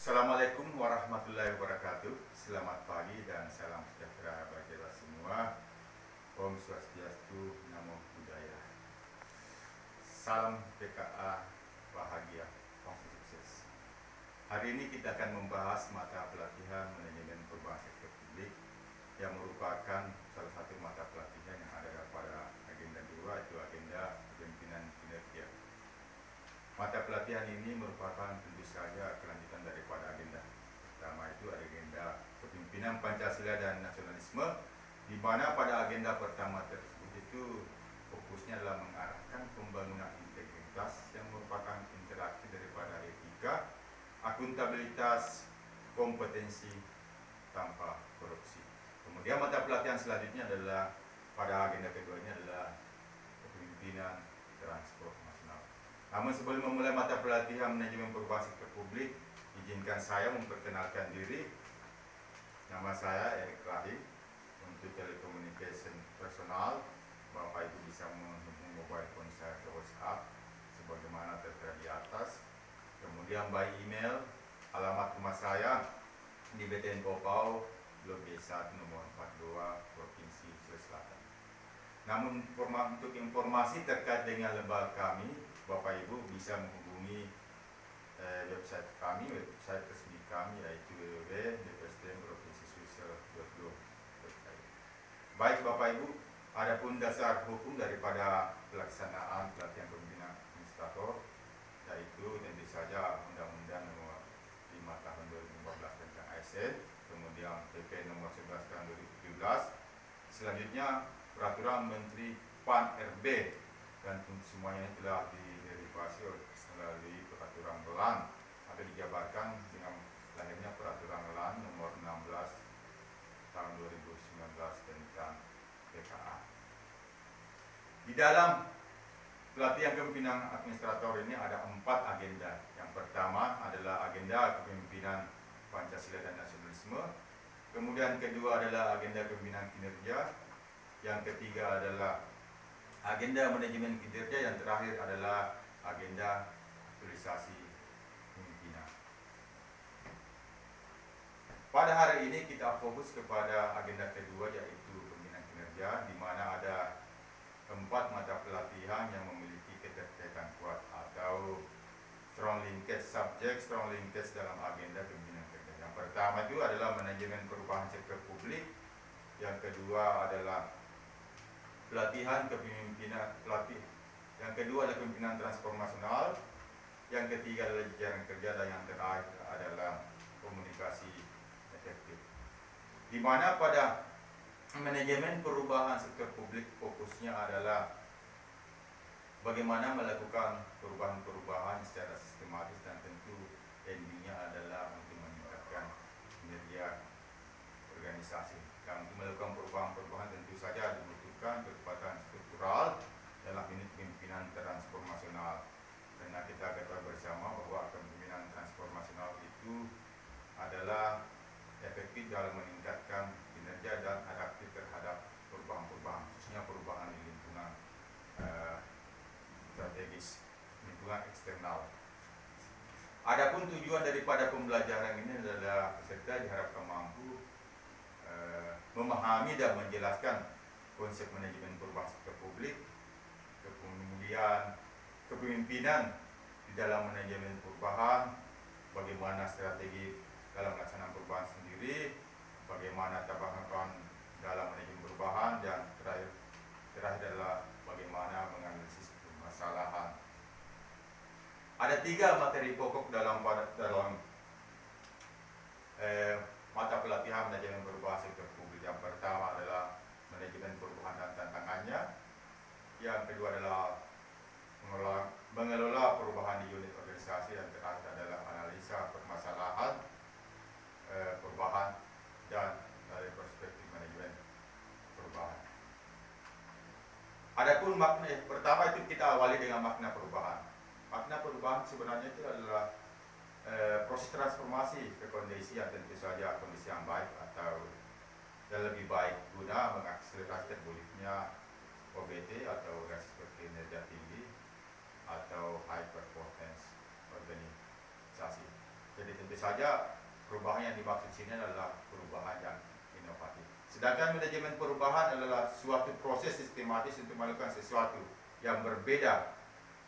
Assalamualaikum warahmatullahi wabarakatuh. Selamat pagi dan salam sejahtera bagi kita semua. Om Swastiastu, Namo Buddhaya. Salam PKA bahagia, kongsi sukses. Hari ini kita akan membahas mata pelatihan manajemen perubahan sektor publik yang merupakan salah satu mata pelatihan yang ada pada agenda 2, yaitu agenda kepemimpinan kinerja. Mata pelatihan ini merupakan tentu saja kelanjutan daripada agenda pertama, itu agenda kepemimpinan Pancasila dan nasionalisme, di mana pada agenda pertama tersebut itu fokusnya adalah mengarahkan pembangunan integritas yang merupakan interaksi daripada etika, akuntabilitas, kompetensi tanpa korupsi. Kemudian mata pelatihan selanjutnya adalah pada agenda keduanya adalah kepemimpinan transformasi. Namun sebelum memulai mata pelatihan manajemen perubahan sektor publik, izinkan saya memperkenalkan diri. Nama saya Erik Rahim. Untuk telekomunikasi personal, Bapak Ibu bisa menghubungi mobile phone saya ke WhatsApp sebagaimana tertera di atas. Kemudian by email, alamat rumah saya di BTN Kopau, Blok D1 nomor 42, Provinsi Sulawesi Selatan. Namun untuk informasi terkait dengan lembaga kami, Bapak Ibu bisa menghubungi website kami, website resmi kami, yaitu www.dpsdm.provinsi.go.id. Baik Bapak Ibu, adapun dasar hukum daripada pelaksanaan pelatihan pembinaan administrator, yaitu tentu saja Undang-Undang Nomor 5 Tahun 2014 tentang ASN, kemudian PP Nomor 11 Tahun 2017, selanjutnya Peraturan Menteri PAN RB, dan semuanya telah diderivasi melalui peraturan LAN atau dijabarkan dengan lahirnya peraturan LAN nomor 16 tahun 2019 tentang PKA. Di dalam pelatihan kepemimpinan administrator ini ada 4 agenda. Yang pertama adalah agenda kepemimpinan Pancasila dan nasionalisme, kemudian kedua adalah agenda kepemimpinan kinerja, yang ketiga adalah agenda manajemen kinerja, yang terakhir adalah agenda aktualisasi pimpinan. Pada hari ini kita fokus kepada agenda kedua, yaitu pembinaan kinerja, di mana ada 4 mata pelatihan yang memiliki keterkaitan kuat atau strong linkage subject, strong linkage dalam agenda pembinaan kinerja. Yang pertama itu adalah manajemen perubahan sektor publik, yang kedua adalah pelatihan kepemimpinan yang kedua adalah kepemimpinan transformasional, yang ketiga adalah jejaring kerja, dan yang terakhir adalah komunikasi efektif. Di mana pada manajemen perubahan sektor publik fokusnya adalah bagaimana melakukan perubahan-perubahan secara sistematis, dan tentu endingnya adalah untuk meningkatkan kinerja organisasi. Dan untuk melakukan perubahan-perubahan tentu saja dibutuhkan kekuatan struktural dalam unit pimpinan transformasional. Karena kita ketahui bersama bahwa kepemimpinan transformasional itu adalah efektif dalam meningkatkan kinerja dan adaptif terhadap perubahan-perubahan, khususnya perubahan di lingkungan strategis, lingkungan eksternal. Adapun tujuan daripada pembelajaran ini adalah peserta diharapkan mampu memahami dan menjelaskan konsep manajemen perubahan sektor publik, kemudian kepemimpinan di dalam manajemen perubahan, bagaimana strategi dalam pelaksanaan perubahan sendiri, bagaimana tahapan dalam manajemen perubahan, dan terakhir adalah bagaimana menganalisis permasalahan. Ada 3 materi pokok dalam mata pelatihan manajemen perubahan sektor publik. Yang pertama adalah manajemen perubahan dan tantangannya, yang kedua adalah mengelola perubahan di unit organisasi, dan terakhir adalah analisa permasalahan perubahan dan dari perspektif manajemen perubahan. Adapun makna pertama itu kita awali dengan makna perubahan. Makna perubahan sebenarnya itu adalah proses transformasi ke kondisi yang tentu saja kondisi yang baik atau yang lebih baik guna mengakselerasi terwujudnya OBT atau organisasi berkinerja tinggi atau high performance organisasi. Jadi tentu saja perubahan yang dimaksud sini adalah perubahan yang inovatif. Sedangkan manajemen perubahan adalah suatu proses sistematis untuk melakukan sesuatu yang berbeda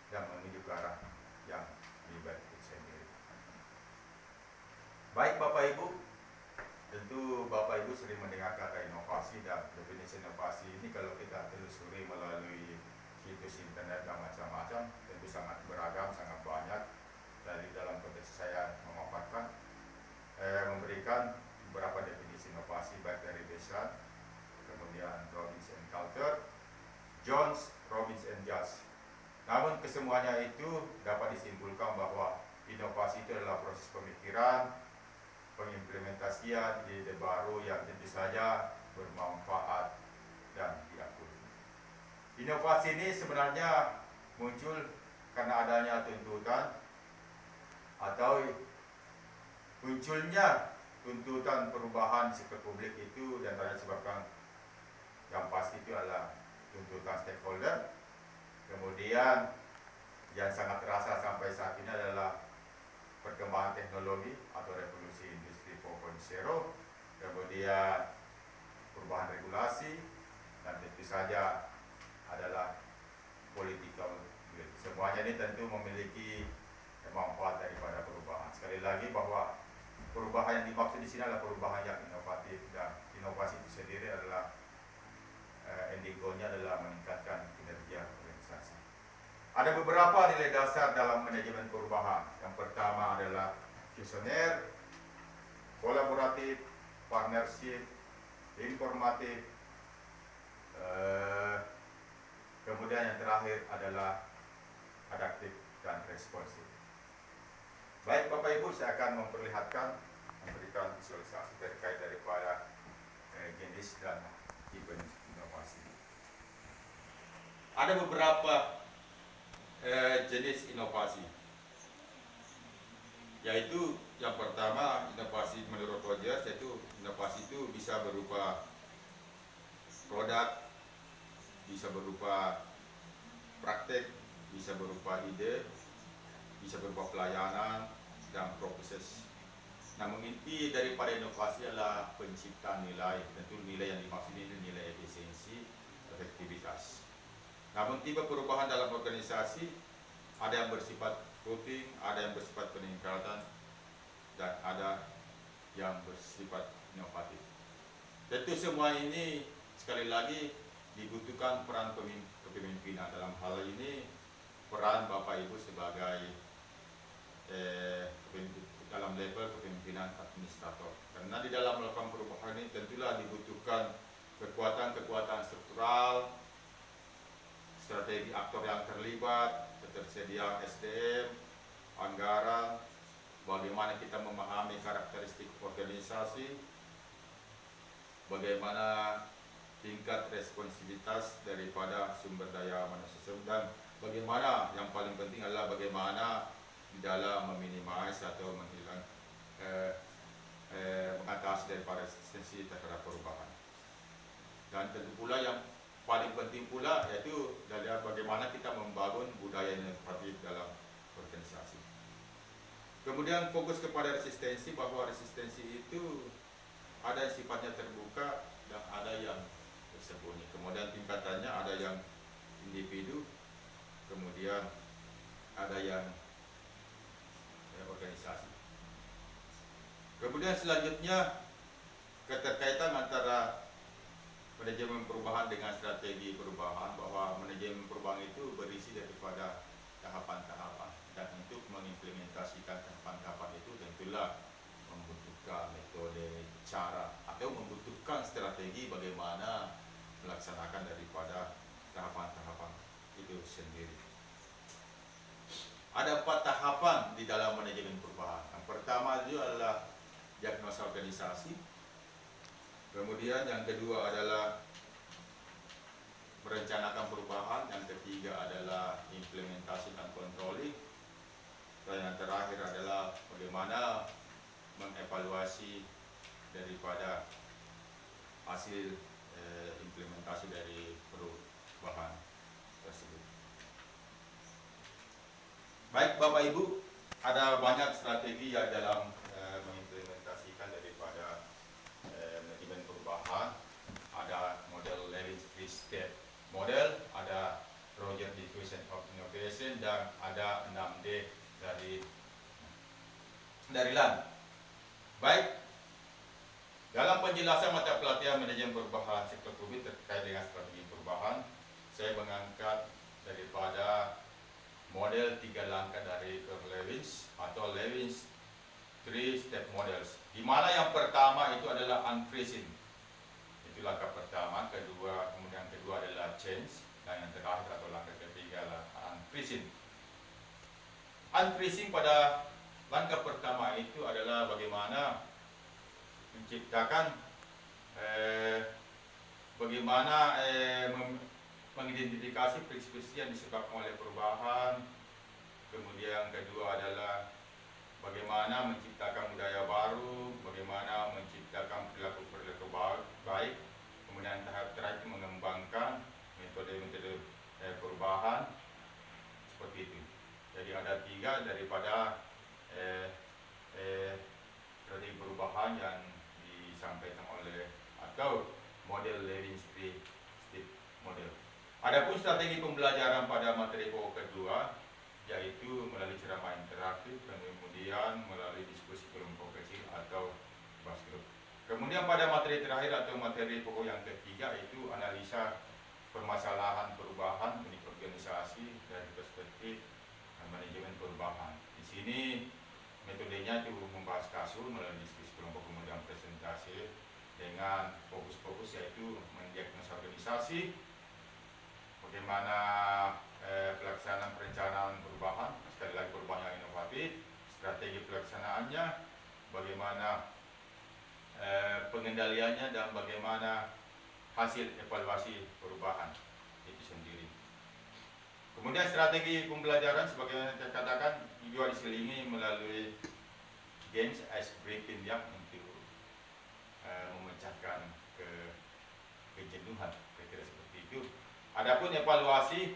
dan menuju ke arah yang lebih baik itu sendiri. Baik Bapak Ibu, tentu Bapak Ibu sering mendengar kata inovasi, dan definisi inovasi ini kalau kita telusuri melalui situs internet dan macam-macam, tentu sangat beragam, sangat banyak. Dari dalam konteks saya memaparkan, memberikan beberapa definisi inovasi baik dari Besant, kemudian Robbins and Coulter, Jones, Robbins and Judge. Namun kesemuanya itu dapat disimpulkan bahwa inovasi itu adalah proses pemikiran, pengimplementasian ide baru yang tentu saja bermanfaat dan diakui. Inovasi ini sebenarnya muncul karena adanya tuntutan atau munculnya tuntutan perubahan di sektor publik itu, dan disebabkan yang pasti itu adalah tuntutan stakeholder. Kemudian yang sangat terasa sampai saat ini adalah perkembangan teknologi atau revolusi industri 4.0, kemudian perubahan regulasi, dan tentu saja adalah political will. Semuanya ini tentu memiliki manfaat daripada perubahan. Sekali lagi bahwa perubahan yang dimaksud di sini adalah perubahan yang inovatif, dan inovasi itu sendiri adalah ending goal-nya adalah meningkatkan kinerja organisasi. Ada beberapa nilai dasar dalam manajemen perubahan. Yang pertama adalah visioner, kolaboratif, partnership, informatif, kemudian yang terakhir adalah adaptif dan responsif. Baik Bapak Ibu, saya akan memberikan visualisasi terkait daripada jenis dan tipe inovasi. Ada beberapa jenis inovasi, yaitu yang pertama inovasi menurut Rogers, yaitu inovasi itu bisa berupa produk, bisa berupa praktek, bisa berupa ide, bisa berupa pelayanan dan proses. Namun inti daripada inovasi adalah penciptaan nilai. Tentu nilai yang dimaksud ini nilai efisiensi, efektivitas. Namun tipe perubahan dalam organisasi ada yang bersifat routing, ada yang bersifat peningkatan, dan ada yang bersifat inovatif. Tentu semua ini sekali lagi dibutuhkan peran kepemimpinan. Dalam hal ini peran Bapak Ibu sebagai dalam level kepemimpinan administrator. Karena di dalam melakukan perubahan ini tentulah dibutuhkan kekuatan-kekuatan struktural, strategi aktor yang terlibat, ketersediaan SDM, anggaran, bagaimana kita memahami karakteristik organisasi, bagaimana tingkat responsivitas daripada sumber daya manusia, dan bagaimana yang paling penting adalah bagaimana di dalam meminimais atau mengatasi daripada resistensi terhadap perubahan. Dan tentu pula yang paling penting pula yaitu dari bagaimana kita membangun budaya inovatif dalam organisasi. Kemudian fokus kepada resistensi, bahwa resistensi itu ada yang sifatnya terbuka dan ada yang tersembunyi. Kemudian tingkatannya ada yang individu, kemudian ada yang organisasi. Kemudian selanjutnya keterkaitan antara manajemen perubahan dengan strategi perubahan, bahwa manajemen perubahan itu berisi daripada tahapan-tahapan, dan untuk mengimplementasikan tahapan-tahapan itu tentulah membutuhkan metode, cara, atau membutuhkan strategi bagaimana melaksanakan daripada tahapan-tahapan itu sendiri. Ada 4 tahapan di dalam manajemen perubahan. Yang pertama itu adalah diagnosa organisasi. Kemudian yang kedua adalah merencanakan perubahan. Yang ketiga adalah implementasi dan controlling. Dan yang terakhir adalah bagaimana mengevaluasi daripada hasil implementasi dari perubahan tersebut. Baik Bapak Ibu, ada banyak strategi yang dalam mengimplementasikan daripada manajemen perubahan. Ada model Lewin three-step model, ada Project Diffusion of Innovation, dan ada 6D dari LAN. Baik, dalam penjelasan mata pelatihan manajemen perubahan sektor publik terkait dengan strategi perubahan, saya mengangkat daripada model 3 langkah dari Lewis atau Lewis three step models, di mana yang pertama itu adalah unfreezing. Itu langkah pertama, kemudian kedua adalah change, dan yang terakhir atau langkah ketiga adalah unfreezing. Unfreezing pada langkah pertama itu adalah bagaimana menciptakan mengidentifikasi friksi yang disebabkan oleh perubahan. Kemudian yang kedua adalah bagaimana menciptakan budaya baru, bagaimana menciptakan perilaku-perilaku baik. Kemudian tahap terakhir mengembangkan metode-metode perubahan seperti itu. Jadi ada 3 daripada strategi perubahan yang disampaikan oleh atau model Lewin three step model. Adapun strategi pembelajaran pada materi pokok kedua, yaitu melalui ceramah interaktif dan kemudian melalui diskusi kelompok kecil atau bus group. Kemudian pada materi terakhir atau materi pokok yang ketiga itu analisa permasalahan perubahan unit organisasi dari perspektif manajemen perubahan. Di sini metodenya itu membahas kasus melalui diskusi kelompok kemudian presentasi dengan fokus-fokus yaitu mendiagnosa organisasi, bagaimana pelaksanaan perencanaan perubahan, sekali lagi perubahan yang inovatif, strategi pelaksanaannya, bagaimana pengendaliannya, dan bagaimana hasil evaluasi perubahan itu sendiri. Kemudian strategi pembelajaran sebagaimana saya katakan juga diselingi melalui games ice breaking yang untuk memecahkan kejenuhan, kira-kira seperti itu. Adapun evaluasi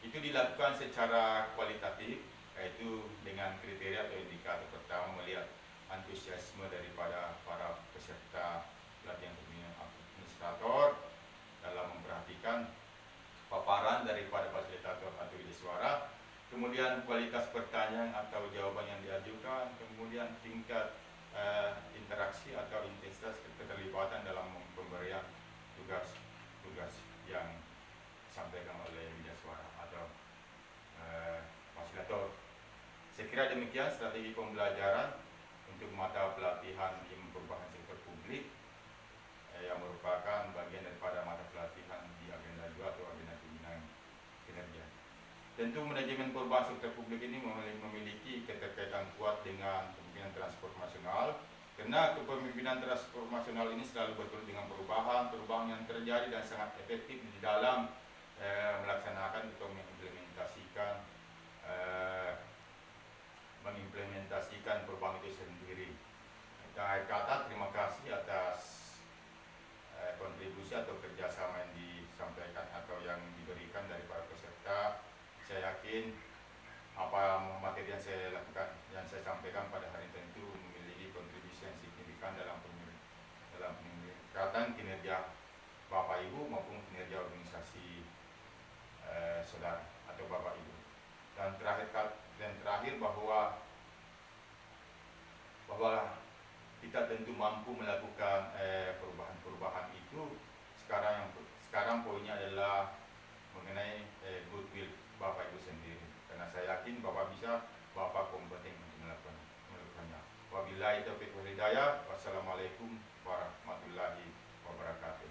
itu dilakukan secara kualitatif, yaitu dengan kriteria atau indikator. Pertama, melihat antusiasme daripada para peserta pelatihan administrator dalam memperhatikan paparan daripada fasilitator atau ide suara, kemudian kualitas pertanyaan atau jawaban yang diajukan, kemudian tingkat interaksi atau intensitas keterlibatan dalam pemberian tugas-tugas yang disampaikan oleh ide suara atau fasilitator. Saya kira demikian strategi pembelajaran untuk mata pelatihan ilmu perubahan sektor publik yang merupakan bagian daripada mata pelatihan di agenda 2 atau agenda pembinaan kinerja. Tentu manajemen perubahan sektor publik ini memiliki keterkaitan kuat dengan kepemimpinan transformasional, karena kepemimpinan transformasional ini selalu bertolak dengan perubahan yang terjadi dan sangat efektif di dalam melaksanakan atau mengimplementasikan perubahan itu sendiri. Dan akhir kata, terima kasih atas kontribusi atau kerjasama yang disampaikan atau yang diberikan dari para peserta. Saya yakin apa materi yang saya lakukan, yang saya sampaikan pada hari ini tentu memiliki kontribusi yang signifikan dalam peningkatan kinerja Bapak Ibu maupun kinerja organisasi saudara atau Bapak Ibu. Dan terakhir bahwa kita tentu mampu melakukan perubahan itu. Sekarang poinnya adalah mengenai goodwill Bapak Ibu sendiri, karena saya yakin Bapak bisa, Bapak kompeten untuk melakukannya. Wabillahi taufiq wal hidayah. Wassalamualaikum warahmatullahi wabarakatuh.